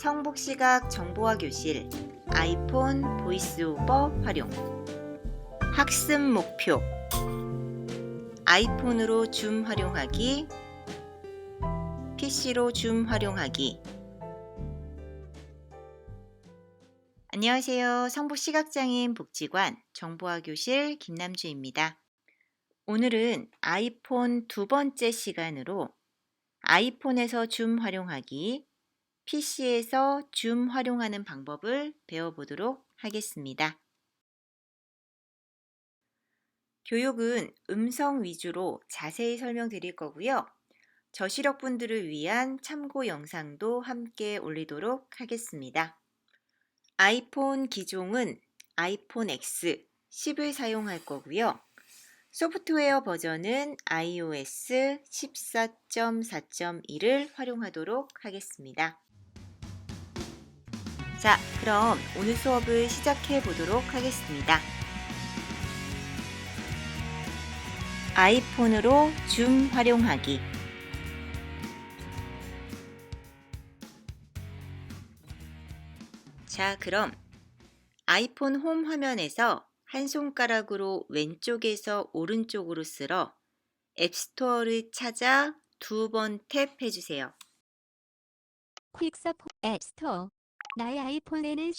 성북시각 정보화 교실 아이폰 보이스오버 활용. 학습 목표. 아이폰으로 줌 활용하기, PC로 줌 활용하기. 안녕하세요. 성북시각장애인 복지관 정보화 교실 김남주입니다. 오늘은 아이폰 두 번째 시간으로 아이폰에서 줌 활용하기, PC에서 줌 활용하는 방법을 배워보도록 하겠습니다. 교육은 음성 위주로 자세히 설명드릴 거고요. 저시력분들을 위한 참고 영상도 함께 올리도록 하겠습니다. 아이폰 기종은 아이폰 X 10을 사용할 거고요. 소프트웨어 버전은 iOS 14.4.1을 활용하도록 하겠습니다. 자, 그럼 오늘 수업을 시작해 보도록 하겠습니다. 아이폰으로 줌 활용하기. 자, 그럼 아이폰 홈 화면에서 한 손가락으로 왼쪽에서 오른쪽으로 쓸어 앱스토어를 찾아 두 번 탭해 주세요. 퀵서포 앱스토어. 나의 아이폰에는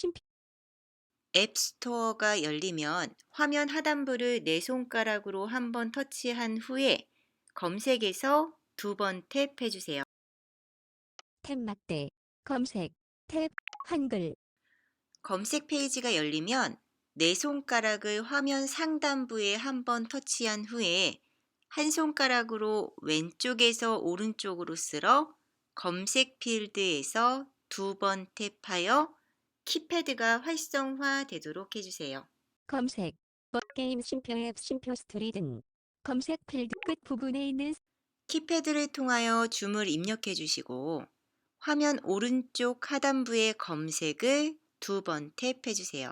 앱스토어가 열리면 화면 하단부를 네 손가락으로 한 번 터치한 후에 검색에서 두 번 탭해 주세요. 탭 막대, 검색, 탭, 한글. 검색 페이지가 열리면 네 손가락을 화면 상단부에 한 번 터치한 후에 한 손가락으로 왼쪽에서 오른쪽으로 쓸어 검색 필드에서 두 번 탭하여 키패드가 활성화되도록 해주세요. 검색, 게임 쉼표 앱 쉼표 스토리 등. 검색 필드 끝 부분에 있는 키패드를 통하여 줌을 입력해 주시고 화면 오른쪽 하단부의 검색을 두 번 탭해 주세요.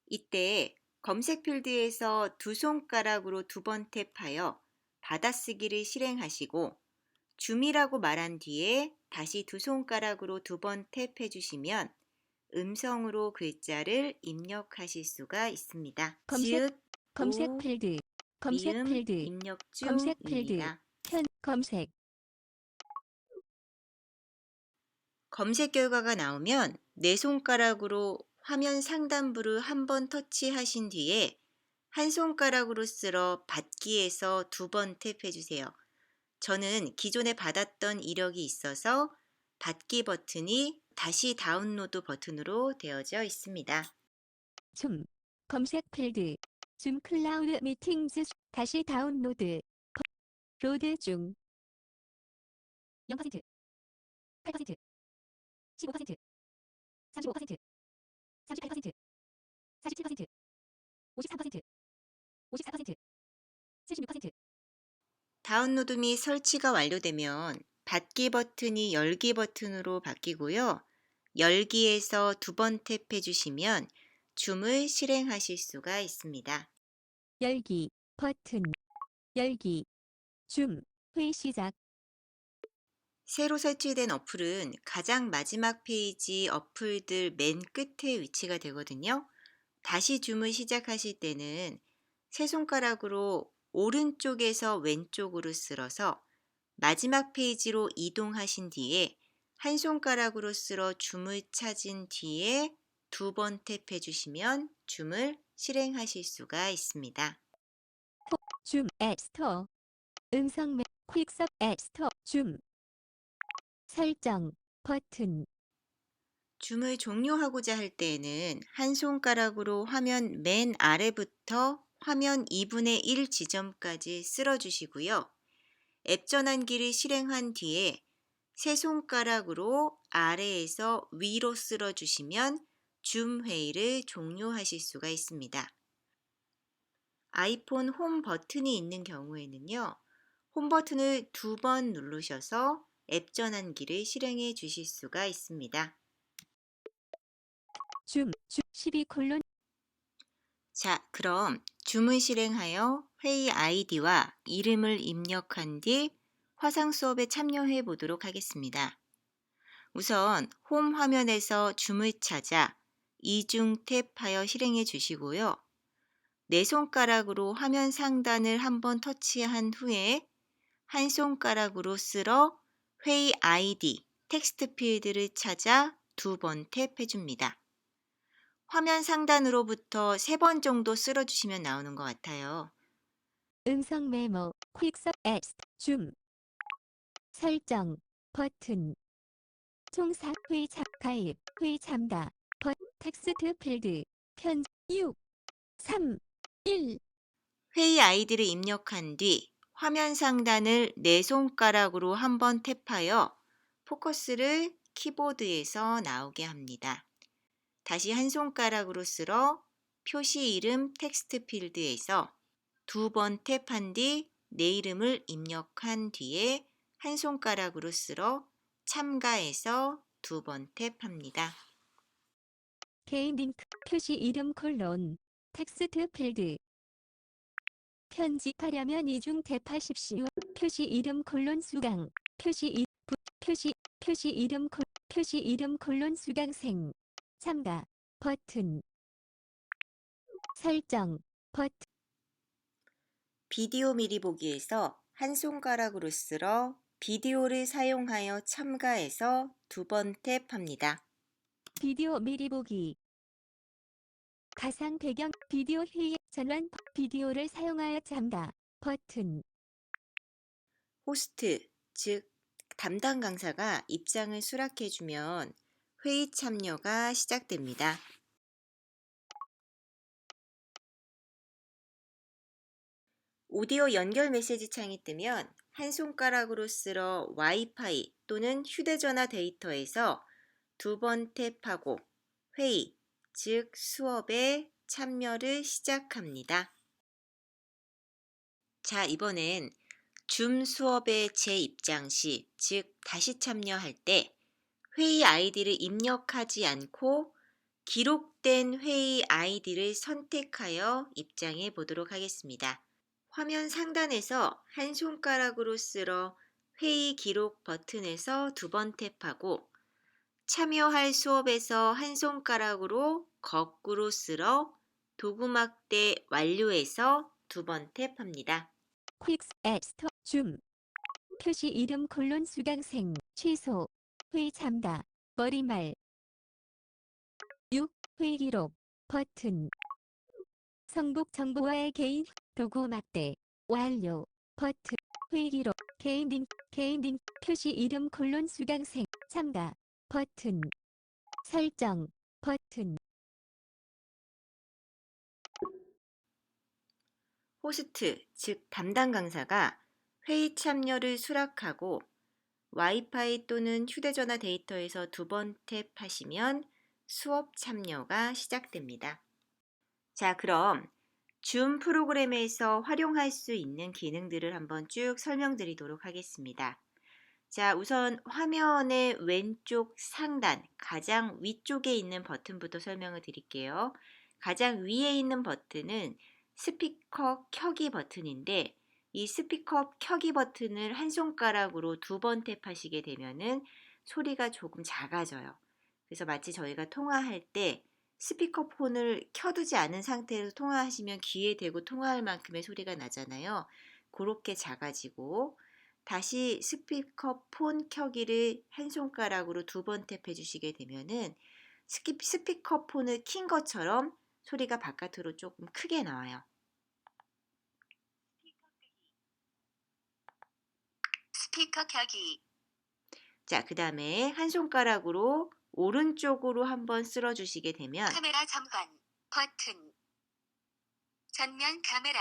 이때 검색 필드에서 두 손가락으로 두 번 탭하여 받아쓰기를 실행하시고 줌이라고 말한 뒤에 다시 두 손가락으로 두 번 탭해 주시면 음성으로 글자를 입력하실 수가 있습니다. 지읒, 검색 우, 필드, 검색 미음 필드, 입력 검색 필드, 중입니다. 검색. 검색 결과가 나오면 네 손가락으로 화면 상단부를 한 번 터치하신 뒤에 한 손가락으로 쓸어 받기에서 두 번 탭해 주세요. 저는 기존에 받았던 이력이 있어서 받기 버튼이 다시 다운로드 버튼으로 되어져 있습니다. 줌, 검색 필드, 줌 클라우드 미팅즈 다시 다운로드. 로드 중. 0%, 8%, 15%, 35%, 38%, 47%, 53%, 54%, 76%. 다운로드 및 설치가 완료되면 받기 버튼이 열기 버튼으로 바뀌고요. 열기에서 두 번 탭해 주시면 줌을 실행하실 수가 있습니다. 열기, 버튼, 열기, 줌, 회의 시작. 새로 설치된 어플은 가장 마지막 페이지 어플들 맨 끝에 위치가 되거든요. 다시 줌을 시작하실 때는 세 손가락으로 오른쪽에서 왼쪽으로 쓸어서 마지막 페이지로 이동하신 뒤에 한 손가락으로 쓸어 줌을 찾은 뒤에 두 번 탭해 주시면 줌을 실행하실 수가 있습니다. 줌 앱스토어. 음성 맵 퀵섭 앱스토어. 줌. 설정 버튼. 줌을 종료하고자 할 때에는 한 손가락으로 화면 맨 아래부터 화면 2분의 1 지점까지 쓸어 주시고요. 앱 전환기를 실행한 뒤에 세 손가락으로 아래에서 위로 쓸어 주시면 줌 회의를 종료하실 수가 있습니다. 아이폰 홈 버튼이 있는 경우에는요. 홈 버튼을 두 번 누르셔서 앱 전환기를 실행해 주실 수가 있습니다. 줌 12:. 자, 그럼 줌을 실행하여 회의 아이디와 이름을 입력한 뒤 화상 수업에 참여해 보도록 하겠습니다. 우선 홈 화면에서 줌을 찾아 이중 탭하여 실행해 주시고요. 네 손가락으로 화면 상단을 한번 터치한 후에 한 손가락으로 쓸어 회의 아이디, 텍스트 필드를 찾아 두 번 탭해 줍니다. 화면 상단으로부터 3번 정도 쓸어주시면 나오는 것 같아요. 음성 메모, 퀵서 앱스, 줌, 설정, 버튼, 총사, 가입, 회의 참가, 텍스트 필드, 편집, 6, 3, 1. 회의 아이디를 입력한 뒤 화면 상단을 네 손가락으로 한번 탭하여 포커스를 키보드에서 나오게 합니다. 다시 한 손가락으로 쓸어 표시 이름 텍스트 필드에서 두 번 탭한 뒤 내 이름을 입력한 뒤에 한 손가락으로 쓸어 참가해서 두 번 탭합니다. 개인 링크, 표시 이름 콜론, 텍스트 필드. 편집하려면 이중 탭하십시오. 표시 이름 콜론 수강, 표시 이름 콜론 수강생. 참가, 버튼. 설정, 버튼. 비디오 미리 보기에서 한 손가락으로 쓸어 비디오를 사용하여 참가해서 두 번 탭합니다. 비디오 미리 보기. 가상 배경, 비디오 회의 전환, 비디오를 사용하여 참가, 버튼. 호스트, 즉 담당 강사가 입장을 수락해주면 회의 참여가 시작됩니다. 오디오 연결 메시지 창이 뜨면 한 손가락으로 쓸어 와이파이 또는 휴대전화 데이터에서 두 번 탭하고 회의, 즉 수업에 참여를 시작합니다. 자, 이번엔 줌 수업의 재입장 시, 즉 다시 참여할 때 회의 아이디를 입력하지 않고 기록된 회의 아이디를 선택하여 입장해 보도록 하겠습니다. 화면 상단에서 한 손가락으로 쓸어 회의 기록 버튼에서 두 번 탭하고 참여할 수업에서 한 손가락으로 거꾸로 쓸어 도구막대 완료해서 두 번 탭합니다. 퀵스 앱스토어, 줌. 표시 이름 콜론 수강생, 취소. 회의 참가, 머리말. 6. 회의 기록, 버튼. 성북 정보와의 개인, 도구 막대, 완료, 버튼. 회의 기록, 개인 링크, 표시 이름 콜론 수강생, 참가, 버튼. 설정, 버튼. 호스트, 즉 담당 강사가 회의 참여를 수락하고 와이파이 또는 휴대전화 데이터에서 두 번 탭하시면 수업 참여가 시작됩니다. 자, 그럼 줌 프로그램에서 활용할 수 있는 기능들을 한번 쭉 설명드리도록 하겠습니다. 자, 우선 화면의 왼쪽 상단 가장 위쪽에 있는 버튼부터 설명을 드릴게요. 가장 위에 있는 버튼은 스피커 켜기 버튼인데 이 스피커 켜기 버튼을 한 손가락으로 두 번 탭하시게 되면은 소리가 조금 작아져요. 그래서 마치 저희가 통화할 때 스피커폰을 켜두지 않은 상태에서 통화하시면 귀에 대고 통화할 만큼의 소리가 나잖아요. 그렇게 작아지고 다시 스피커폰 켜기를 한 손가락으로 두 번 탭해 주시게 되면은 스피커폰을 킨 것처럼 소리가 바깥으로 조금 크게 나와요. 스피커 켜기. 자, 그 다음에 한 손가락으로 오른쪽으로 한번 쓸어 주시게 되면 카메라 전환, 버튼. 전면 카메라.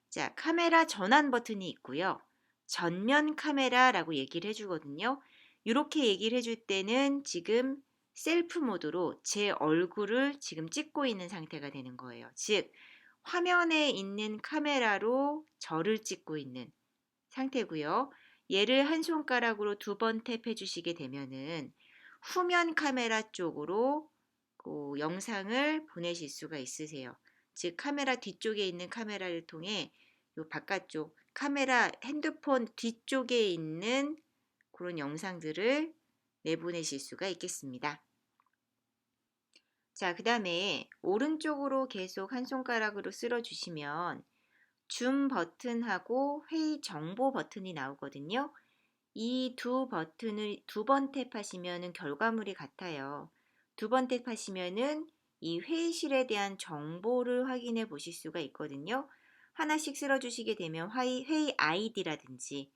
자, 카메라 전환 버튼이 있고요. 전면 카메라라고 얘기를 해주거든요. 이렇게 얘기를 해줄 때는 지금 셀프 모드로 제 얼굴을 지금 찍고 있는 상태가 되는 거예요. 즉, 화면에 있는 카메라로 저를 찍고 있는 상태고요. 얘를 한 손가락으로 두 번 탭해 주시게 되면은 후면 카메라 쪽으로 영상을 보내실 수가 있으세요. 즉, 카메라 뒤쪽에 있는 카메라를 통해 요 바깥쪽 카메라 핸드폰 뒤쪽에 있는 그런 영상들을 내보내실 수가 있겠습니다. 자, 그 다음에 오른쪽으로 계속 한 손가락으로 쓸어주시면 줌 버튼하고 회의 정보 버튼이 나오거든요. 이 두 버튼을 두 번 탭하시면 결과물이 같아요. 두 번 탭하시면은 이 회의실에 대한 정보를 확인해 보실 수가 있거든요. 하나씩 쓸어주시게 되면 회의 아이디라든지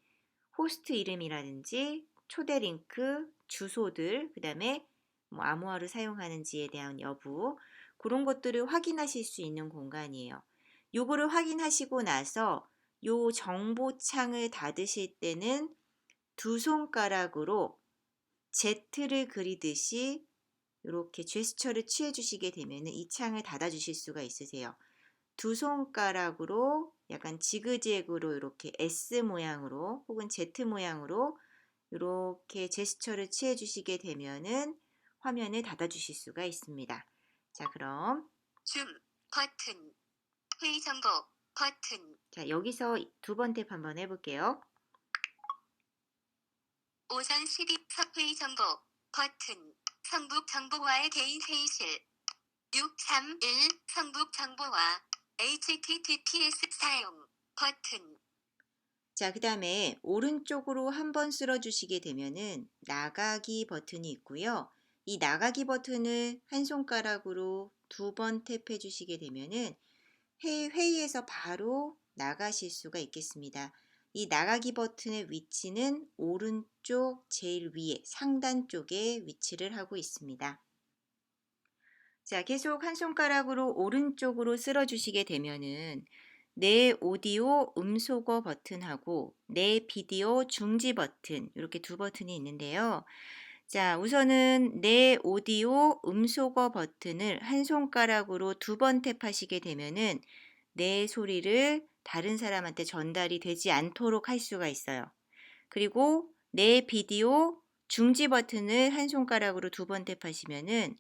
호스트 이름이라든지 초대 링크, 주소들, 그 다음에 뭐 암호화를 사용하는지에 대한 여부, 그런 것들을 확인하실 수 있는 공간이에요. 요거를 확인하시고 나서 요 정보창을 닫으실 때는 두 손가락으로 Z를 그리듯이 이렇게 제스처를 취해 주시게 되면 이 창을 닫아 주실 수가 있으세요. 두 손가락으로 약간 지그재그로 이렇게 S 모양으로 혹은 Z 모양으로 이렇게 제스처를 취해 주시게 되면은 화면을 닫아 주실 수가 있습니다. 자, 그럼 줌 버튼, 회의 정보 버튼, 자, 여기서 두 번 탭 한번 해볼게요. 오전 12 회의 정보 버튼, 성북 정보화의 개인 회의실 631 성북 정보화 https 사용 버튼. 자, 그 다음에 오른쪽으로 한번 쓸어주시게 되면은 나가기 버튼이 있고요. 이 나가기 버튼을 한 손가락으로 두 번 탭해 주시게 되면은 회의에서 바로 나가실 수가 있겠습니다. 이 나가기 버튼의 위치는 오른쪽 제일 위에 상단 쪽에 위치를 하고 있습니다. 자, 계속 한 손가락으로 오른쪽으로 쓸어주시게 되면은 내 오디오 음소거 버튼하고 내 비디오 중지 버튼 이렇게 두 버튼이 있는데요. 자, 우선은 내 오디오 음소거 버튼을 한 손가락으로 두 번 탭하시게 되면은 내 소리를 다른 사람한테 전달이 되지 않도록 할 수가 있어요. 그리고 내 비디오 중지 버튼을 한 손가락으로 두 번 탭하시면은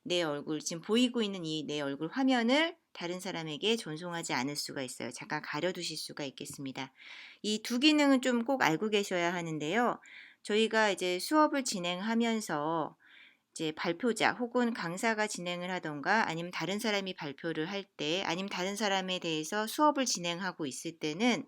내 얼굴, 지금 보이고 있는 이 내 얼굴 화면을 다른 사람에게 전송하지 않을 수가 있어요. 잠깐 가려두실 수가 있겠습니다. 이 두 기능은 좀 꼭 알고 계셔야 하는데요. 저희가 이제 수업을 진행하면서 이제 발표자 혹은 강사가 진행을 하던가 아니면 다른 사람이 발표를 할 때 아니면 다른 사람에 대해서 수업을 진행하고 있을 때는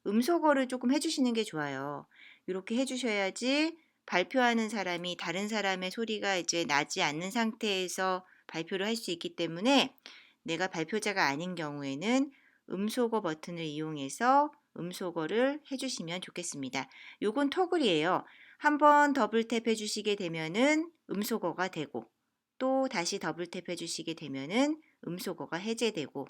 음소거를 조금 해주시는 게 좋아요. 이렇게 해주셔야지 발표하는 사람이 다른 사람의 소리가 이제 나지 않는 상태에서 발표를 할 수 있기 때문에 내가 발표자가 아닌 경우에는 음소거 버튼을 이용해서 음소거를 해주시면 좋겠습니다. 요건 토글이에요. 한번 더블 탭 해주시게 되면은 음소거가 되고 또 다시 더블 탭 해주시게 되면은 음소거가 해제되고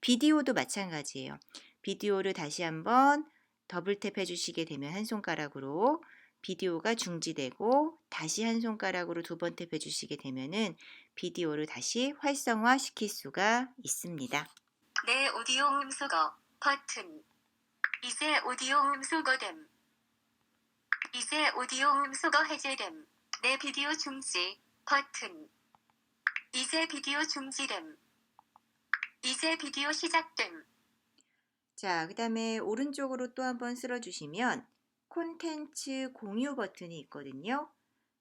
비디오도 마찬가지예요. 비디오를 다시 한번 더블 탭 해주시게 되면 한 손가락으로 비디오가 중지되고 다시 한 손가락으로 두 번 탭 해주시게 되면은 비디오를 다시 활성화 시킬 수가 있습니다. 내 오디오 음소거 버튼. 이제 오디오 음소거됨. 이제 오디오 음소거 해제됨. 내 비디오 중지 버튼. 이제 비디오 중지됨. 이제 비디오 시작됨. 자, 그 다음에 오른쪽으로 또 한번 쓸어주시면 콘텐츠 공유 버튼이 있거든요.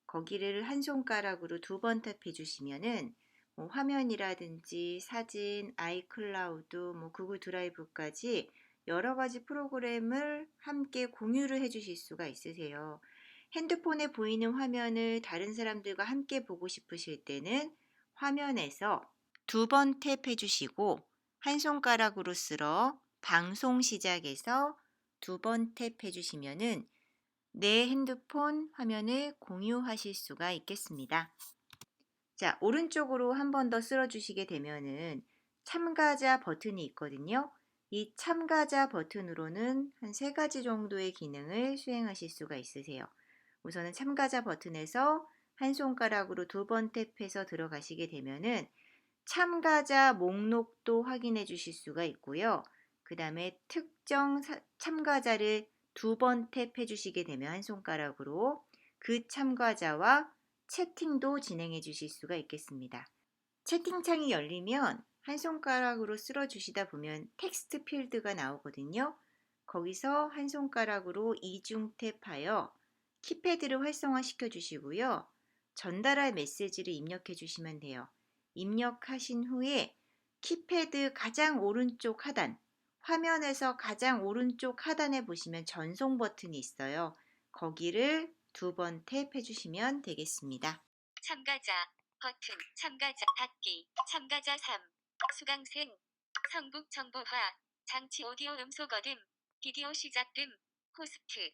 거기를 한 손가락으로 두 번 탭해 주시면은 뭐 화면이라든지 사진, 아이클라우드, 뭐 구글 드라이브까지 여러 가지 프로그램을 함께 공유를 해 주실 수가 있으세요. 핸드폰에 보이는 화면을 다른 사람들과 함께 보고 싶으실 때는 화면에서 두 번 탭해 주시고 한 손가락으로 쓸어 방송 시작에서 두 번 탭해 주시면은 내 핸드폰 화면을 공유하실 수가 있겠습니다. 자, 오른쪽으로 한 번 더 쓸어주시게 되면은 참가자 버튼이 있거든요. 이 참가자 버튼으로는 한 세 가지 정도의 기능을 수행하실 수가 있으세요. 우선은 참가자 버튼에서 한 손가락으로 두 번 탭해서 들어가시게 되면은 참가자 목록도 확인해 주실 수가 있고요. 그 다음에 특정 참가자를 두 번 탭해 주시게 되면 한 손가락으로 그 참가자와 채팅도 진행해 주실 수가 있겠습니다. 채팅창이 열리면 한 손가락으로 쓸어 주시다 보면 텍스트 필드가 나오거든요. 거기서 한 손가락으로 이중 탭하여 키패드를 활성화시켜 주시고요. 전달할 메시지를 입력해 주시면 돼요. 입력하신 후에 키패드 가장 오른쪽 하단, 화면에서 가장 오른쪽 하단에 보시면 전송 버튼이 있어요. 거기를 2번 탭해 주시면 되겠습니다. 참가자 버튼 참가자 닫기 참가자 3 수강생 성북 정보화 장치 오디오 음소 거듬 비디오 시작 등 호스트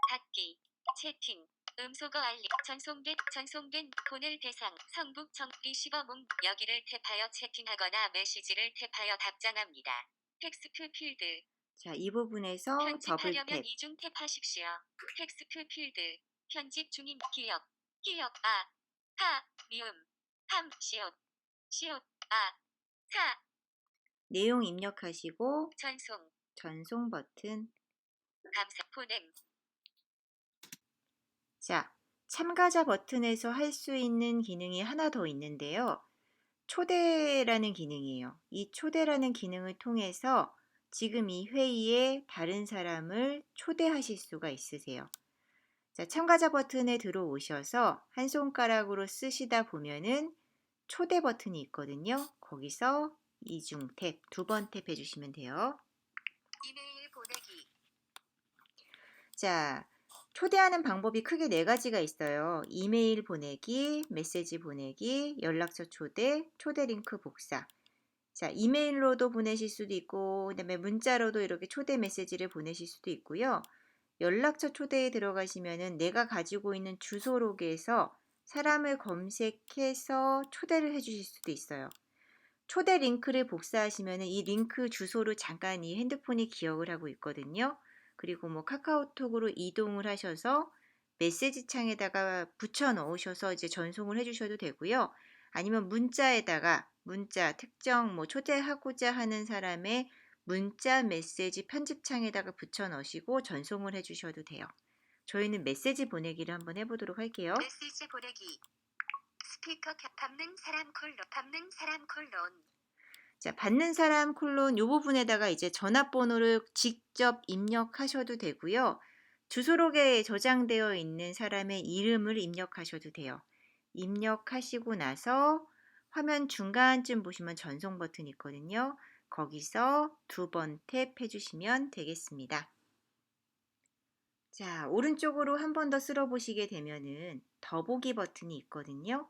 닫기 채팅 음소거 알림 전송된 보낼 대상 성북 정 리시버 문 여기를 탭하여 채팅하거나 메시지를 탭하여 답장합니다. 텍스트 필드 자, 이 부분에서 더블 편집하려면 탭. 이중 탭하십시오. 텍스트 필드 편집 중인 기억 미음 함 시옷 사 내용 입력하시고 전송 버튼. 감사 보냄 자, 참가자 버튼에서 할 수 있는 기능이 하나 더 있는데요. 초대라는 기능이에요. 이 초대라는 기능을 통해서 지금 이 회의에 다른 사람을 초대하실 수가 있으세요. 자, 참가자 버튼에 들어오셔서 한 손가락으로 쓰시다 보면은 초대 버튼이 있거든요. 거기서 이중 탭, 2번 탭 해주시면 돼요. 이메일 보내기 자, 초대하는 방법이 크게 4가지가 있어요. 이메일 보내기, 메시지 보내기, 연락처 초대, 초대 링크 복사. 자, 이메일로도 보내실 수도 있고, 그다음에 문자로도 이렇게 초대 메시지를 보내실 수도 있고요. 연락처 초대에 들어가시면은 내가 가지고 있는 주소록에서 사람을 검색해서 초대를 해주실 수도 있어요. 초대 링크를 복사하시면은 이 링크 주소를 잠깐 이 핸드폰이 기억을 하고 있거든요. 그리고 뭐 카카오톡으로 이동을 하셔서 메시지 창에다가 붙여 넣으셔서 이제 전송을 해주셔도 되고요. 아니면 문자에다가 문자 특정 뭐 초대하고자 하는 사람의 문자 메시지 편집창에다가 붙여 넣으시고 전송을 해주셔도 돼요. 저희는 메시지 보내기를 한번 해보도록 할게요. 메시지 보내기 스피커 밟는 사람 콜론 자, 받는 사람 콜론 이 부분에다가 이제 전화번호를 직접 입력하셔도 되고요. 주소록에 저장되어 있는 사람의 이름을 입력하셔도 돼요. 입력하시고 나서 화면 중간쯤 보시면 전송 버튼이 있거든요. 거기서 2번 탭 해주시면 되겠습니다. 자, 오른쪽으로 한 번 더 쓸어보시게 되면은 더보기 버튼이 있거든요.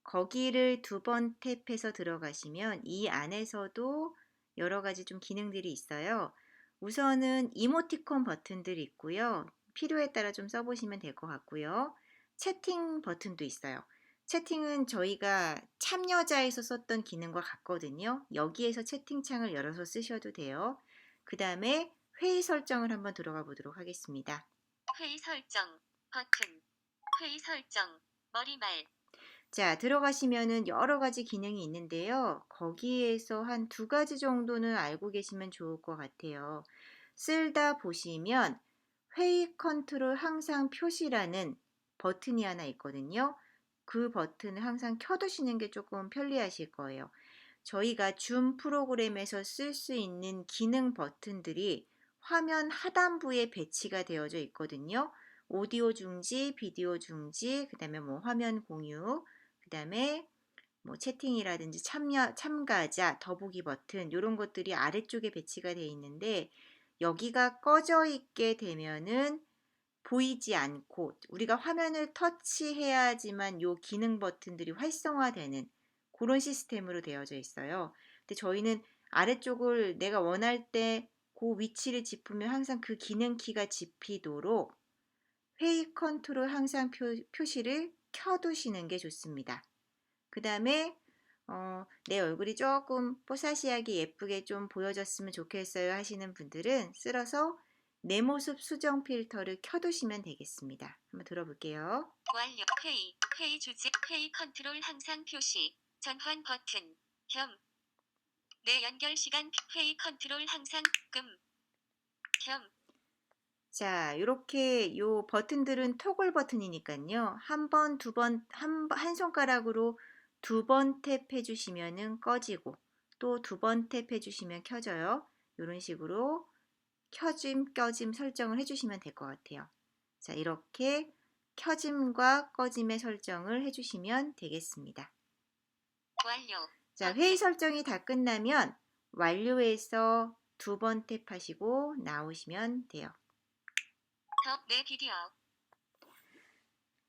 거기를 2번 탭해서 들어가시면 이 안에서도 여러 가지 좀 기능들이 있어요. 우선은 이모티콘 버튼들이 있고요. 필요에 따라 좀 써보시면 될 것 같고요. 채팅 버튼도 있어요. 채팅은 저희가 참여자에서 썼던 기능과 같거든요. 여기에서 채팅창을 열어서 쓰셔도 돼요. 그 다음에 회의 설정을 한번 들어가 보도록 하겠습니다. 회의 설정 버튼 회의 설정 머리말 자, 들어가시면은 여러 가지 기능이 있는데요. 거기에서 한 2가지 정도는 알고 계시면 좋을 것 같아요. 쓸다 보시면 회의 컨트롤 항상 표시라는 버튼이 하나 있거든요. 그 버튼을 항상 켜두시는 게 조금 편리하실 거예요. 저희가 줌 프로그램에서 쓸 수 있는 기능 버튼들이 화면 하단부에 배치가 되어져 있거든요. 오디오 중지, 비디오 중지, 그 다음에 뭐 화면 공유, 그 다음에 뭐 채팅이라든지 참가자, 더보기 버튼 이런 것들이 아래쪽에 배치가 되어 있는데 여기가 꺼져 있게 되면은 보이지 않고 우리가 화면을 터치해야지만 요 기능 버튼들이 활성화되는 그런 시스템으로 되어져 있어요. 근데 저희는 아래쪽을 내가 원할 때 그 위치를 짚으면 항상 그 기능 키가 짚히도록 회의 컨트롤 항상 표시를 켜두시는 게 좋습니다. 그 다음에 내 얼굴이 조금 뽀사시하게 예쁘게 좀 보여졌으면 좋겠어요 하시는 분들은 쓸어서 내 모습 수정 필터를 켜두시면 되겠습니다. 한번 들어볼게요. 완료 회의 주제 회의 컨트롤 항상 표시 전환 버튼 내 연결 시간 회의 컨트롤 항상 자, 이렇게 요 버튼들은 토글 버튼이니까요. 한 번, 두 번, 한 손가락으로 2번 탭 해주시면은 꺼지고 또 2번 탭 해주시면 켜져요. 이런 식으로 켜짐, 꺼짐 설정을 해주시면 될 것 같아요. 자, 이렇게 켜짐과 꺼짐의 설정을 해주시면 되겠습니다. 완료. 자, 회의 설정이 다 끝나면 완료해서 2번 탭하시고 나오시면 돼요. 더 내 비디오.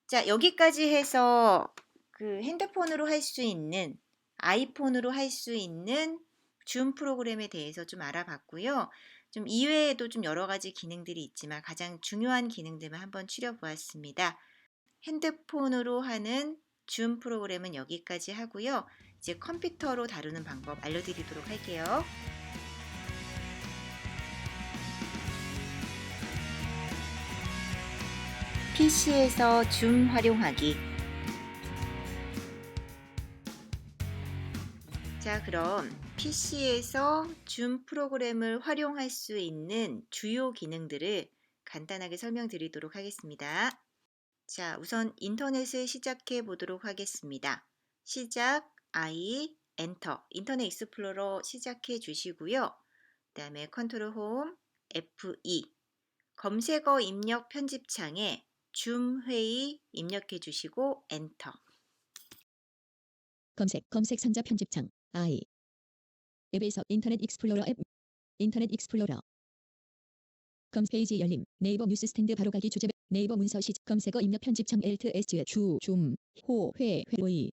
자, 여기까지 해서 그 핸드폰으로 할 수 있는, 아이폰으로 할 수 있는 줌 프로그램에 대해서 좀 알아봤고요. 좀 이외에도 좀 여러 가지 기능들이 있지만 가장 중요한 기능들만 한번 추려보았습니다. 핸드폰으로 하는 줌 프로그램은 여기까지 하고요. 이제 컴퓨터로 다루는 방법 알려드리도록 할게요. PC에서 줌 활용하기. 자, 그럼 PC에서 줌 프로그램을 활용할 수 있는 주요 기능들을 간단하게 설명드리도록 하겠습니다. 자, 우선 인터넷을 시작해 보도록 하겠습니다. 시작, I, 엔터, 인터넷 익스플로러 시작해 주시고요. 그 다음에 컨트롤 홈, F2, 검색어 입력 편집창에 줌 회의 입력해 주시고 엔터. 검색 상자 편집창 I 앱에서 인터넷 익스플로러 앱 인터넷 익스플로러 페이지 열림 네이버 뉴스 스탠드 바로 가기 주제 네이버 문서 시 검색어 입력 편집창 Alt S 회의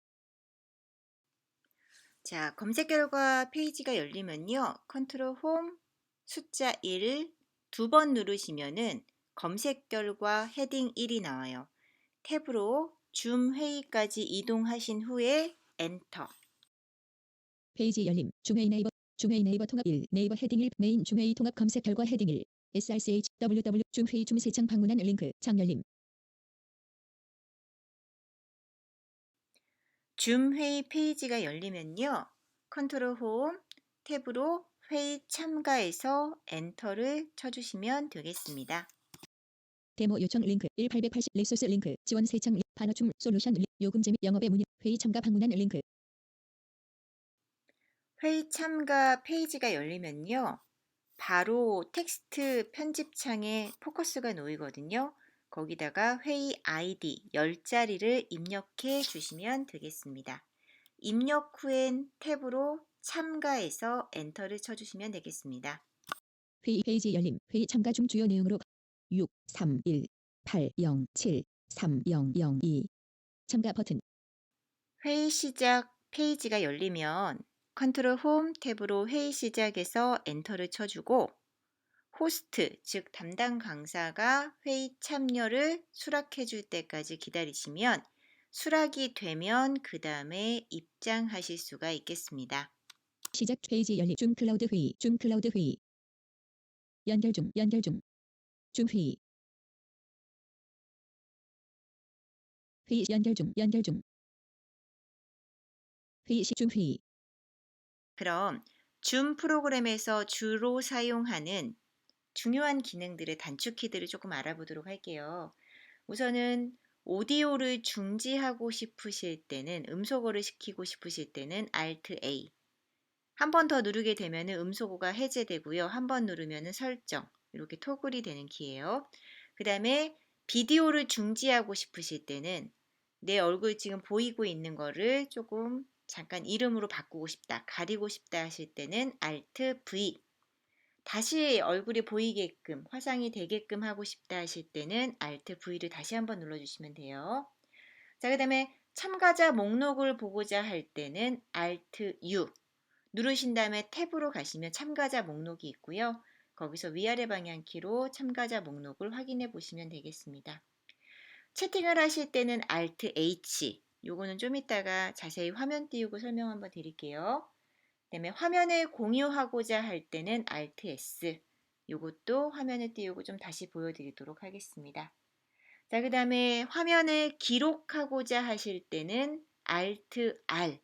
자, 검색 결과 페이지가 열리면요. 컨트롤 홈 숫자 1 2번 누르시면은 검색 결과 헤딩 1이 나와요. 탭으로 줌 회의까지 이동하신 후에 엔터. 페이지 열림 줌회의 네이버 통합 1 네이버 헤딩 1 메인 줌회의 통합 검색 결과 헤딩 1 srch www 줌회의 줌 세창 방문한 링크 창 열림 줌 회의 페이지가 열리면요. 컨트롤 홈 탭으로 회의 참가해서 엔터를 쳐주시면 되겠습니다. 데모 요청 링크 1880 리소스 링크 지원 세창 반어춤 솔루션 요금 제미 영업의 문의 회의 참가 방문한 링크 회의 참가 페이지가 열리면요. 바로 텍스트 편집창에 포커스가 놓이거든요. 거기다가 회의 아이디 10자리를 입력해 주시면 되겠습니다. 입력 후엔 탭으로 참가해서 엔터를 쳐주시면 되겠습니다. 회의 페이지 열림 회의 참가 중 주요 내용으로 6 3 1 8 0 7 3 0 0 2 참가 버튼 회의 시작 페이지가 열리면 컨트롤 홈 탭으로 회의 시작에서 엔터를 쳐주고 호스트, 즉 담당 강사가 회의 참여를 수락해 줄 때까지 기다리시면 수락이 되면 그 다음에 입장하실 수가 있겠습니다. 시작 페이지 열림 줌 클라우드 회의 연결 중 줌 회의 연결 중 회의 시 줌 회의 그럼 줌 프로그램에서 주로 사용하는 중요한 기능들의 단축키들을 조금 알아보도록 할게요. 우선은 오디오를 중지하고 싶으실 때는 음소거를 시키고 싶으실 때는 Alt A. 한 번 더 누르게 되면 음소거가 해제되고요. 한 번 누르면 설정 이렇게 토글이 되는 키예요. 그 다음에 비디오를 중지하고 싶으실 때는 내 얼굴 지금 보이고 있는 거를 조금 잠깐 이름으로 바꾸고 싶다, 가리고 싶다 하실 때는 Alt V. 다시 얼굴이 보이게끔 화상이 되게끔 하고 싶다 하실 때는 Alt V를 다시 한번 눌러주시면 돼요. 자, 그 다음에 참가자 목록을 보고자 할 때는 Alt U 누르신 다음에 탭으로 가시면 참가자 목록이 있고요. 거기서 위아래 방향키로 참가자 목록을 확인해 보시면 되겠습니다. 채팅을 하실 때는 Alt H, 요거는 좀 이따가 자세히 화면 띄우고 설명 한번 드릴게요. 그다음에 화면을 공유하고자 할 때는 Alt S, 요것도 화면을 띄우고 좀 다시 보여드리도록 하겠습니다. 자, 그 다음에 화면을 기록하고자 하실 때는 Alt R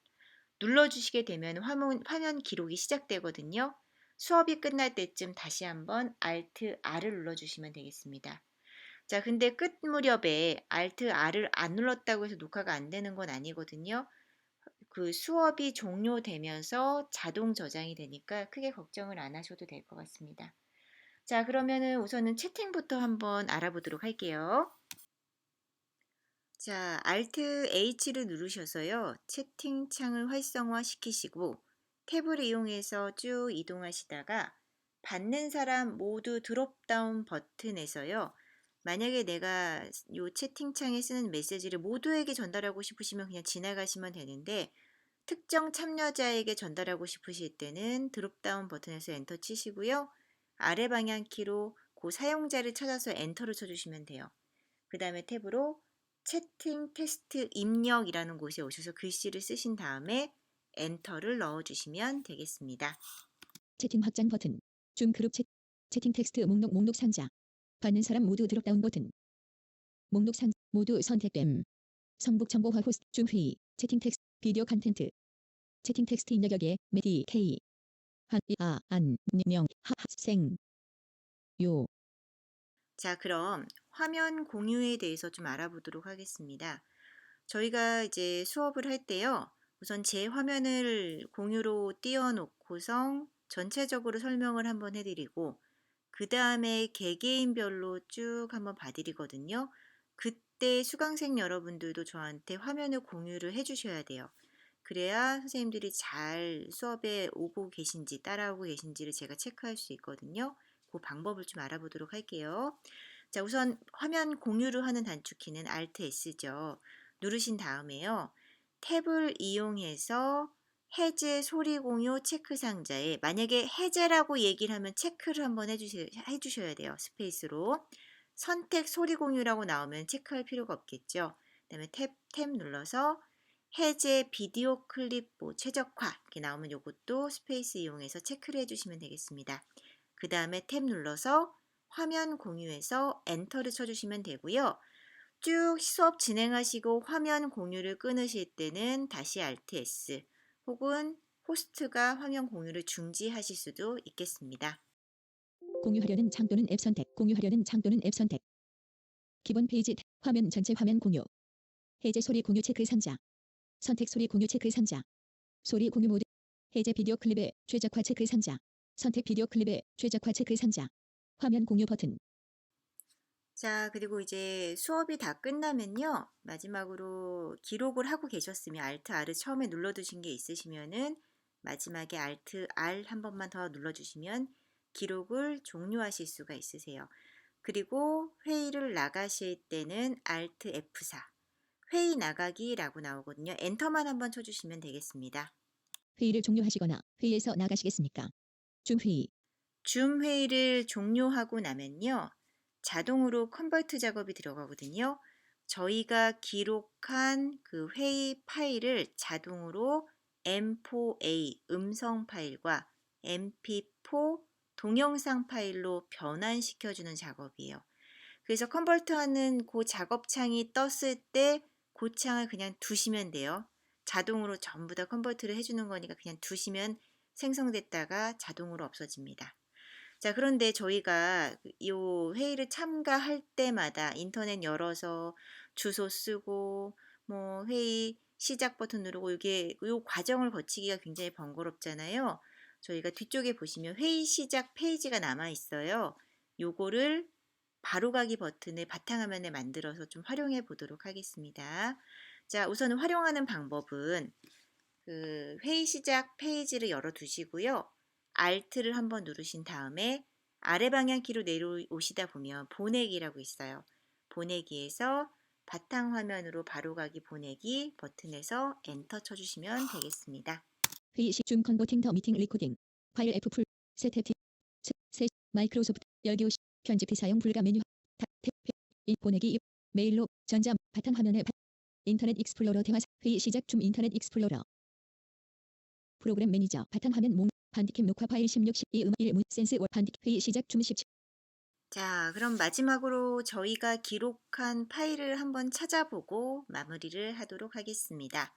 눌러주시게 되면 화면 기록이 시작되거든요. 수업이 끝날 때쯤 다시 한번 Alt R을 눌러주시면 되겠습니다. 자, 근데 끝 무렵에 Alt R을 안 눌렀다고 해서 녹화가 안 되는 건 아니거든요. 그 수업이 종료되면서 자동 저장이 되니까 크게 걱정을 안 하셔도 될 것 같습니다. 자, 그러면은 우선은 채팅부터 한번 알아보도록 할게요. 자, Alt H를 누르셔서요. 채팅창을 활성화시키시고 탭을 이용해서 쭉 이동하시다가 받는 사람 모두 드롭다운 버튼에서요. 만약에 내가 이 채팅창에 쓰는 메시지를 모두에게 전달하고 싶으시면 그냥 지나가시면 되는데 특정 참여자에게 전달하고 싶으실 때는 드롭다운 버튼에서 엔터 치시고요. 아래 방향키로 그 사용자를 찾아서 엔터를 쳐주시면 돼요. 그 다음에 탭으로 채팅 테스트 입력이라는 곳에 오셔서 글씨를 쓰신 다음에 엔터를 넣어주시면 되겠습니다. 채팅 확장 버튼. 줌 그룹 채팅 텍스트 목록 상자. 받는 사람 모두 드롭다운 버튼. 목록 상 모두 선택됨. 성북 정보화 호스트 줌 회의. 채팅 텍스트 비디오 컨텐트. 채팅 텍스트 입력 여기에 메디 K 명 생 요. 자, 그럼 화면 공유에 대해서 좀 알아보도록 하겠습니다. 저희가 이제 수업을 할 때요. 우선 제 화면을 공유로 띄워놓고서 전체적으로 설명을 한번 해드리고 그 다음에 개개인별로 쭉 한번 봐드리거든요. 그때 수강생 여러분들도 저한테 화면을 공유를 해주셔야 돼요. 그래야 선생님들이 잘 수업에 오고 계신지 따라오고 계신지를 제가 체크할 수 있거든요. 그 방법을 좀 알아보도록 할게요. 자, 우선 화면 공유를 하는 단축키는 Alt S죠. 누르신 다음에요. 탭을 이용해서 해제 소리 공유 체크 상자에 만약에 해제라고 얘기를 하면 체크를 한번 해주셔야 돼요. 스페이스로. 선택 소리 공유라고 나오면 체크할 필요가 없겠죠. 그 다음에 탭 눌러서 해제 비디오 클립 최적화 이렇게 나오면 이것도 스페이스 이용해서 체크를 해주시면 되겠습니다. 그 다음에 탭 눌러서 화면 공유해서 엔터를 쳐주시면 되고요. 쭉 수업 진행하시고 화면 공유를 끊으실 때는 다시 Alt S 혹은 호스트가 화면 공유를 중지하실 수도 있겠습니다. 공유하려는 창 또는 앱 선택. 공유하려는 창 또는 앱 선택. 기본 페이지 화면 전체 화면 공유. 해제 소리 공유 체크 상자. 선택 소리 공유 체크 상자. 소리 공유 모드. 해제 비디오 클립의 최적화 체크 상자. 선택 비디오 클립의 최적화 체크 상자. 화면 공유 버튼. 자, 그리고 이제 수업이 다 끝나면요. 마지막으로 기록을 하고 계셨으면 Alt R을 처음에 눌러두신 게 있으시면은 마지막에 Alt R 한 번만 더 눌러주시면 기록을 종료하실 수가 있으세요. 그리고 회의를 나가실 때는 Alt F4 회의 나가기라고 나오거든요. 엔터만 한번 쳐주시면 되겠습니다. 회의를 종료하시거나 회의에서 나가시겠습니까? 줌 회의. 줌 회의를 종료하고 나면요. 자동으로 컨버트 작업이 들어가거든요. 저희가 기록한 그 회의 파일을 자동으로 M4A 음성 파일과 MP4 동영상 파일로 변환시켜주는 작업이에요. 그래서 컨버트하는 그 작업창이 떴을 때 그 창을 그냥 두시면 돼요. 자동으로 전부 다 컨버트를 해주는 거니까 그냥 두시면 생성됐다가 자동으로 없어집니다. 자, 그런데 저희가 이 회의를 참가할 때마다 인터넷 열어서 주소 쓰고 뭐 회의 시작 버튼 누르고 이게 이 과정을 거치기가 굉장히 번거롭잖아요. 저희가 뒤쪽에 보시면 회의 시작 페이지가 남아 있어요. 요거를 바로가기 버튼을 바탕화면에 만들어서 좀 활용해 보도록 하겠습니다. 자, 우선 활용하는 방법은 그 회의 시작 페이지를 열어 두시고요. Alt를 한번 누르신 다음에 아래 방향 키로 내려오시다 보면 보내기라고 있어요. 보내기에서 바탕화면으로 바로가기 보내기 버튼에서 엔터 쳐주시면 되겠습니다. 회의 시 줌 컨버팅 더 미팅 리코딩. 파일 F 풀 세탭 세 마이크로소프트 열기 시 편집이 사용 불가 메뉴 보내기 메일로 전자 바탕화면에 인터넷 익스플로러 대화 회의 시작 줌 인터넷 익스플로러 프로그램 매니저 바탕화면 반디캠 녹화 파일 16 12 1문 센스 월 반디 회의 시작 줌 17 자, 그럼 마지막으로 저희가 기록한 파일을 한번 찾아보고 마무리를 하도록 하겠습니다.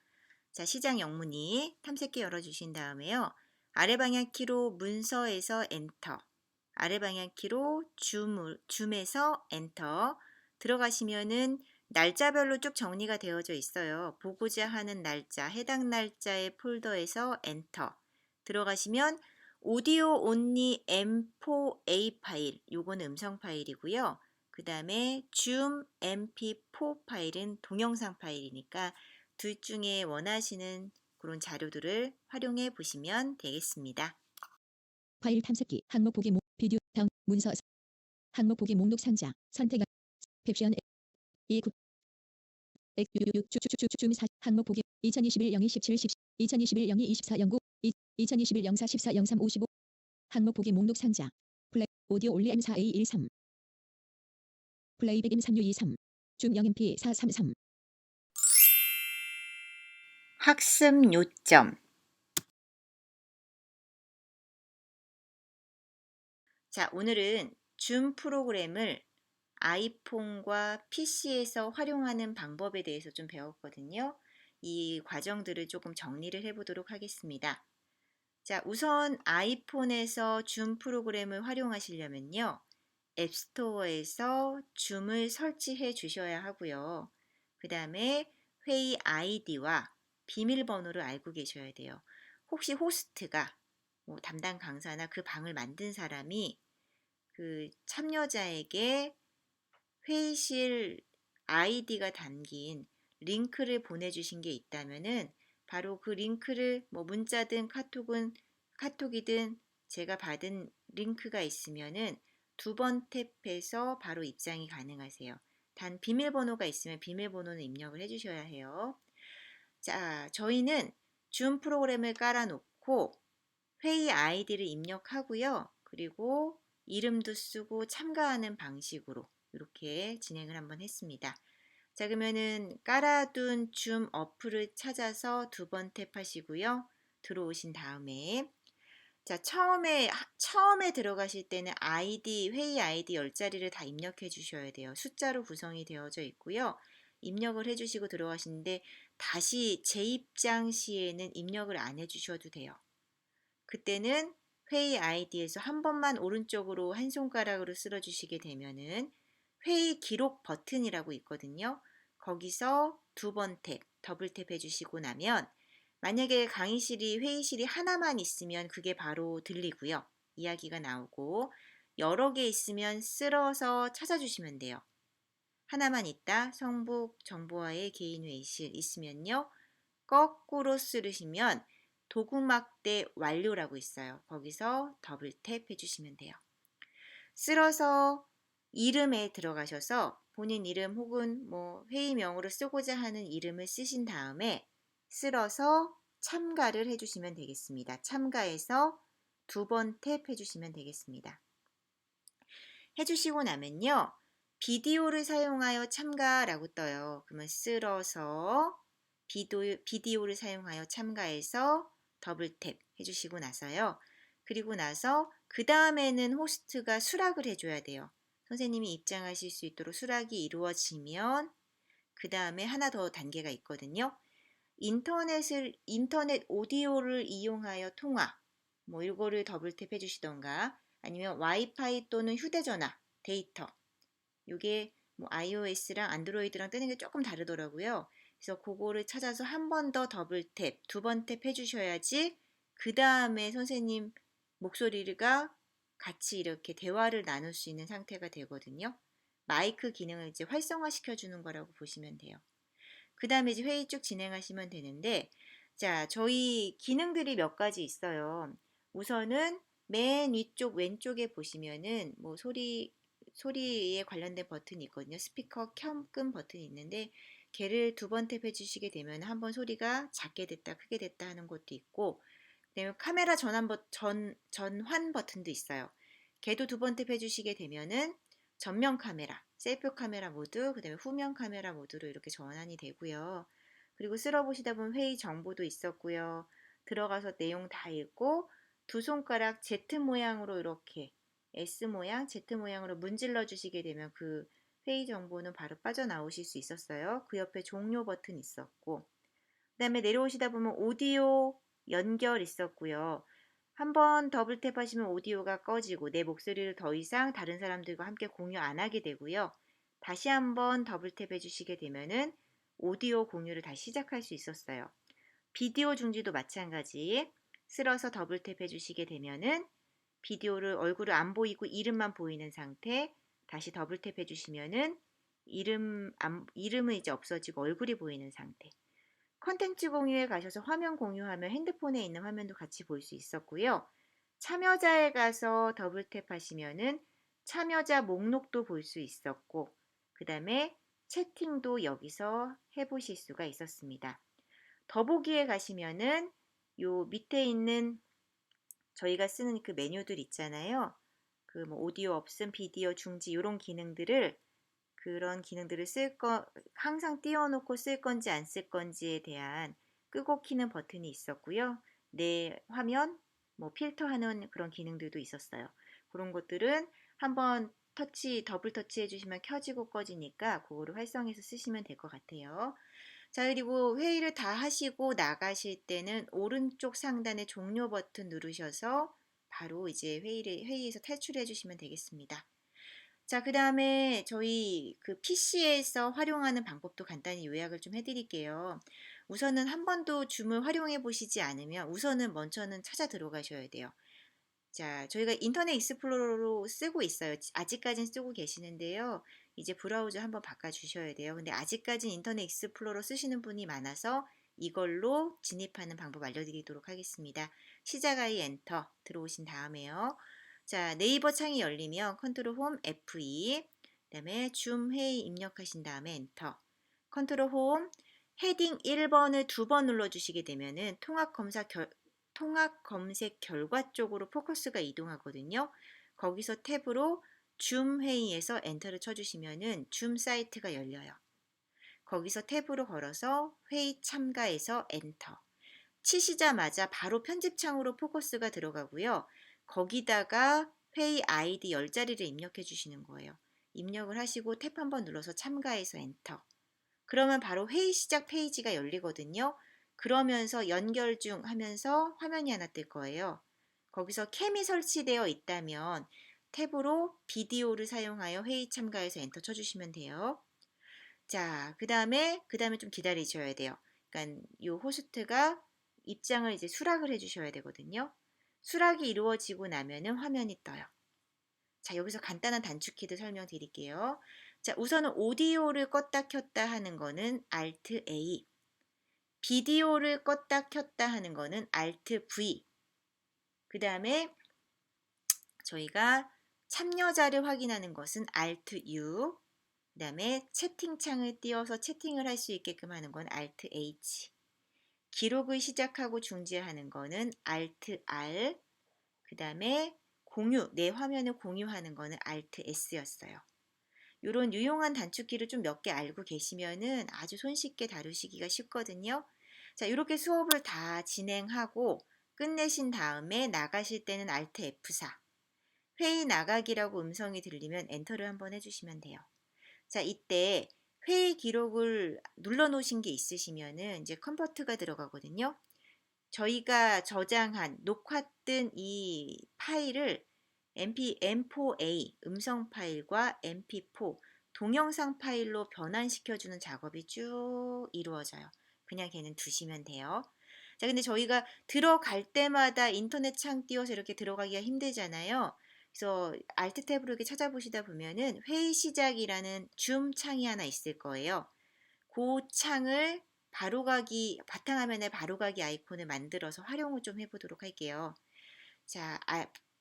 자, 시작 영문이 탐색기 열어주신 다음에요. 아래 방향 키로 문서에서 엔터, 아래 방향 키로 줌에서 엔터 들어가시면은 날짜별로 쭉 정리가 되어져 있어요. 보고자 하는 날짜, 해당 날짜의 폴더에서 엔터 들어가시면 오디오 온리 M4A 파일, 요거는 음성 파일이고요. 그 다음에 줌 MP4 파일은 동영상 파일이니까 둘 중에 원하시는 그런 자료들을 활용해 보시면 되겠습니다. 파일 탐색기 항목 보기 비디오 다운 문서 항목 보기 목록 상자 선택 캡션 줌 항목 보기 2021 02 17 10 2021 02 24 09 2021 04 14 03 55 항목 보기 목록 상자 플레이 오디오 올리 M4A13 플레이백 M3623 줌 0MP 433 학습 요점. 자, 오늘은 줌 프로그램을 아이폰과 PC에서 활용하는 방법에 대해서 좀 배웠거든요. 이 과정들을 조금 정리를 해보도록 하겠습니다. 자, 우선 아이폰에서 줌 프로그램을 활용하시려면요. 앱스토어에서 줌을 설치해 주셔야 하고요. 그 다음에 회의 아이디와 비밀번호를 알고 계셔야 돼요. 혹시 호스트가 담당 강사나 그 방을 만든 사람이 그 참여자에게 회의실 아이디가 담긴 링크를 보내주신 게 있다면은 바로 그 링크를 문자든 카톡이든 제가 받은 링크가 있으면은 2번 탭해서 바로 입장이 가능하세요. 단 비밀번호가 있으면 비밀번호는 입력을 해주셔야 해요. 자, 저희는 줌 프로그램을 깔아놓고 회의 아이디를 입력하고요. 그리고 이름도 쓰고 참가하는 방식으로 이렇게 진행을 한번 했습니다. 자, 그러면은 깔아둔 줌 어플을 찾아서 2번 탭하시고요. 들어오신 다음에 자, 처음에 들어가실 때는 회의 아이디 10자리를 다 입력해 주셔야 돼요. 숫자로 구성이 되어져 있고요. 입력을 해 주시고 들어가시는데 다시 재입장 시에는 입력을 안 해 주셔도 돼요. 그때는 회의 아이디에서 한 번만 오른쪽으로 한 손가락으로 쓸어 주시게 되면은 회의 기록 버튼이라고 있거든요. 거기서 2번 탭, 더블 탭 해주시고 나면 만약에 회의실이 하나만 있으면 그게 바로 들리고요. 이야기가 나오고 여러 개 있으면 쓸어서 찾아주시면 돼요. 하나만 있다, 성북 정보화의 개인 회의실 있으면요. 거꾸로 쓰시면 도구막대 완료라고 있어요. 거기서 더블 탭 해주시면 돼요. 쓸어서 이름에 들어가셔서 본인 이름 혹은 회의명으로 쓰고자 하는 이름을 쓰신 다음에 쓸어서 참가를 해주시면 되겠습니다. 참가해서 2번 탭 해주시면 되겠습니다. 해주시고 나면요. 비디오를 사용하여 참가라고 떠요. 그러면 쓸어서 비디오를 사용하여 참가해서 더블 탭 해주시고 나서요. 그리고 나서 그 다음에는 호스트가 수락을 해줘야 돼요. 선생님이 입장하실 수 있도록 수락이 이루어지면 그 다음에 하나 더 단계가 있거든요. 인터넷 오디오를 이용하여 통화 이거를 더블 탭 해주시던가 아니면 와이파이 또는 휴대전화 데이터 이게 iOS랑 안드로이드랑 뜨는 게 조금 다르더라고요. 그래서 그거를 찾아서 한 번 더 더블 탭, 2번 탭 해주셔야지 그 다음에 선생님 목소리가 같이 이렇게 대화를 나눌 수 있는 상태가 되거든요. 마이크 기능을 이제 활성화시켜 주는 거라고 보시면 돼요. 그 다음에 이제 회의 쭉 진행하시면 되는데 자, 저희 기능들이 몇 가지 있어요. 우선은 맨 위쪽 왼쪽에 보시면은 소리에 관련된 버튼이 있거든요. 스피커 켬끔 버튼이 있는데 걔를 2번 탭해 주시게 되면 한번 소리가 작게 됐다 크게 됐다 하는 것도 있고 그다음에 카메라 전환 버튼도 있어요. 걔도 2번 탭해 주시게 되면은 전면 카메라, 셀프 카메라 모드, 그다음에 후면 카메라 모드로 이렇게 전환이 되고요. 그리고 쓸어보시다 보면 회의 정보도 있었고요. 들어가서 내용 다 읽고 2손가락 Z 모양으로 이렇게 S 모양, Z 모양으로 문질러 주시게 되면 그 회의 정보는 바로 빠져나오실 수 있었어요. 그 옆에 종료 버튼 있었고 그 다음에 내려오시다 보면 오디오 연결 있었고요. 한번 더블 탭하시면 오디오가 꺼지고 내 목소리를 더 이상 다른 사람들과 함께 공유 안 하게 되고요. 다시 한번 더블 탭 해주시게 되면은 오디오 공유를 다시 시작할 수 있었어요. 비디오 중지도 마찬가지. 쓸어서 더블 탭 해주시게 되면은 비디오를 얼굴을 안 보이고 이름만 보이는 상태, 다시 더블 탭 해주시면은 이름은 이제 없어지고 얼굴이 보이는 상태. 컨텐츠 공유에 가셔서 화면 공유하면 핸드폰에 있는 화면도 같이 볼 수 있었고요. 참여자에 가서 더블 탭 하시면은 참여자 목록도 볼 수 있었고, 그 다음에 채팅도 여기서 해보실 수가 있었습니다. 더보기에 가시면은 요 밑에 있는 저희가 쓰는 그 메뉴들 있잖아요. 그 뭐 오디오 없음, 비디오 중지 이런 기능들을 항상 띄워놓고 쓸 건지 안 쓸 건지에 대한 끄고 키는 버튼이 있었고요. 내 화면 뭐 필터하는 그런 기능들도 있었어요. 그런 것들은 한번 더블 터치 해주시면 켜지고 꺼지니까 그거를 활성해서 쓰시면 될 것 같아요. 자, 그리고 회의를 다 하시고 나가실 때는 오른쪽 상단의 종료 버튼 누르셔서 바로 이제 회의에서 탈출해 주시면 되겠습니다. 자, 그 다음에 저희 그 PC에서 활용하는 방법도 간단히 요약을 좀 해드릴게요. 우선은 한 번도 줌을 활용해 보시지 않으면 우선은 먼저는 찾아 들어가셔야 돼요. 자, 저희가 인터넷 익스플로러로 쓰고 있어요. 아직까지는 쓰고 계시는데요. 이제 브라우저 한번 바꿔주셔야 돼요. 근데 아직까지는 인터넷 익스플로러 쓰시는 분이 많아서 이걸로 진입하는 방법 알려드리도록 하겠습니다. 시작 I 엔터 들어오신 다음에요. 자, 네이버 창이 열리면 컨트롤 홈 F2, 그다음에 줌 회의 입력하신 다음에 엔터. 컨트롤 홈 헤딩 1번을 2번 눌러주시게 되면은 통합 검색 결과 쪽으로 포커스가 이동하거든요. 거기서 탭으로 줌 회의에서 엔터를 쳐주시면은 줌 사이트가 열려요. 거기서 탭으로 걸어서 회의 참가해서 엔터. 치시자마자 바로 편집창으로 포커스가 들어가고요. 거기다가 회의 아이디 10자리를 입력해 주시는 거예요. 입력을 하시고 탭 한번 눌러서 참가해서 엔터. 그러면 바로 회의 시작 페이지가 열리거든요. 그러면서 연결 중 하면서 화면이 하나 뜰 거예요. 거기서 캠이 설치되어 있다면 탭으로 비디오를 사용하여 회의 참가해서 엔터 쳐주시면 돼요. 자, 그 다음에 좀 기다리셔야 돼요. 그러니까 이 호스트가 입장을 이제 수락을 해주셔야 되거든요. 수락이 이루어지고 나면은 화면이 떠요. 자, 여기서 간단한 단축키도 설명드릴게요. 자, 우선은 오디오를 껐다 켰다 하는 거는 Alt A, 비디오를 껐다 켰다 하는 거는 Alt V, 그 다음에 저희가 참여자를 확인하는 것은 Alt U, 그 다음에 채팅창을 띄워서 채팅을 할 수 있게끔 하는 건 Alt H, 기록을 시작하고 중지하는 거는 Alt R, 그 다음에 내 화면을 공유하는 거는 Alt S였어요. 이런 유용한 단축키를 좀 몇 개 알고 계시면은 아주 손쉽게 다루시기가 쉽거든요. 자, 이렇게 수업을 다 진행하고 끝내신 다음에 나가실 때는 Alt F4. 회의 나가기라고 음성이 들리면 엔터를 한번 해주시면 돼요. 자, 이때 회의 기록을 눌러 놓으신 게 있으시면은 이제 컨버트가 들어가거든요. 저희가 녹화된 이 파일을 M4A 음성 파일과 MP4 동영상 파일로 변환시켜주는 작업이 쭉 이루어져요. 그냥 걔는 두시면 돼요. 자, 근데 저희가 들어갈 때마다 인터넷 창 띄워서 이렇게 들어가기가 힘들잖아요. 그래서 Alt 탭으로 이렇게 찾아보시다 보면은 회의 시작이라는 줌 창이 하나 있을 거예요. 그 창을 바탕화면에 바로가기 아이콘을 만들어서 활용을 좀 해보도록 할게요. 자,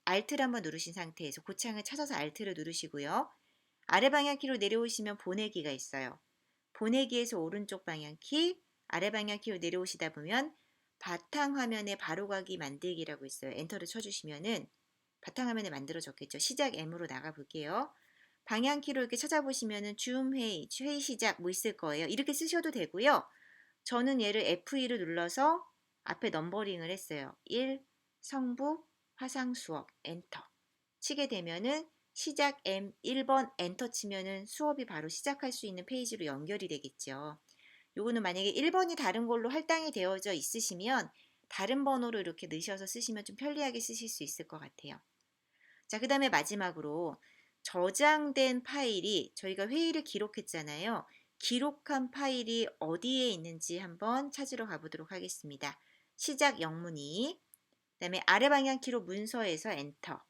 Alt를 한번 누르신 상태에서 그 창을 찾아서 Alt를 누르시고요. 아래 방향키로 내려오시면 보내기가 있어요. 보내기에서 오른쪽 방향키, 아래 방향키로 내려오시다 보면 바탕화면에 바로가기 만들기라고 있어요. 엔터를 쳐주시면은 바탕화면에 만들어졌겠죠. 시작 M으로 나가 볼게요. 방향키로 이렇게 찾아보시면은 줌 회의 시작 뭐 있을 거예요. 이렇게 쓰셔도 되고요. 저는 얘를 F2를 눌러서 앞에 넘버링을 했어요. 1, 성부, 화상 수업, 엔터. 치게 되면은 시작 M 1번 엔터 치면은 수업이 바로 시작할 수 있는 페이지로 연결이 되겠죠. 요거는 만약에 1번이 다른 걸로 할당이 되어져 있으시면 다른 번호로 이렇게 넣으셔서 쓰시면 좀 편리하게 쓰실 수 있을 것 같아요. 자, 그 다음에 마지막으로 저장된 파일이 저희가 회의를 기록했잖아요. 기록한 파일이 어디에 있는지 한번 찾으러 가보도록 하겠습니다. 시작 영문이 그다음에 아래 방향키로 문서에서 엔터,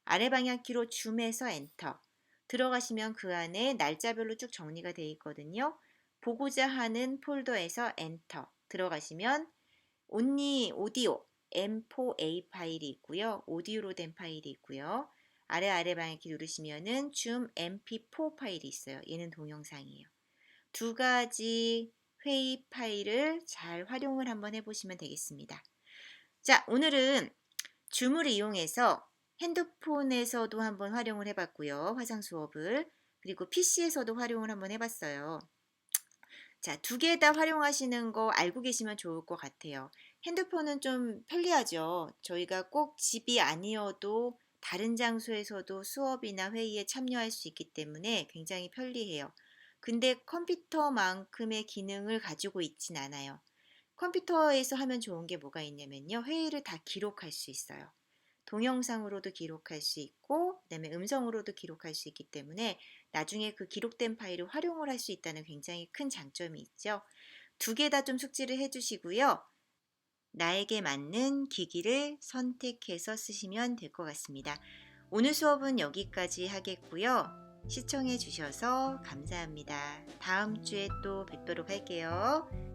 아래 방향키로 줌에서 엔터 들어가시면 그 안에 날짜별로 쭉 정리가 되어 있거든요. 보고자 하는 폴더에서 엔터 들어가시면 온리 오디오 M4A 파일이 있고요. 오디오로 된 파일이 있고요. 아래 방향키 누르시면은 줌 MP4 파일이 있어요. 얘는 동영상이에요. 두 가지 회의 파일을 잘 활용을 한번 해보시면 되겠습니다. 자, 오늘은 줌을 이용해서 핸드폰에서도 한번 활용을 해봤고요. 화상 수업을. 그리고 PC에서도 활용을 한번 해봤어요. 자, 두 개 다 활용하시는 거 알고 계시면 좋을 것 같아요. 핸드폰은 좀 편리하죠. 저희가 꼭 집이 아니어도 다른 장소에서도 수업이나 회의에 참여할 수 있기 때문에 굉장히 편리해요. 근데 컴퓨터만큼의 기능을 가지고 있진 않아요. 컴퓨터에서 하면 좋은 게 뭐가 있냐면요. 회의를 다 기록할 수 있어요. 동영상으로도 기록할 수 있고, 그다음에 음성으로도 기록할 수 있기 때문에 나중에 그 기록된 파일을 활용을 할 수 있다는 굉장히 큰 장점이 있죠. 두 개 다 좀 숙지를 해주시고요. 나에게 맞는 기기를 선택해서 쓰시면 될 것 같습니다. 오늘 수업은 여기까지 하겠고요. 시청해 주셔서 감사합니다. 다음 주에 또 뵙도록 할게요.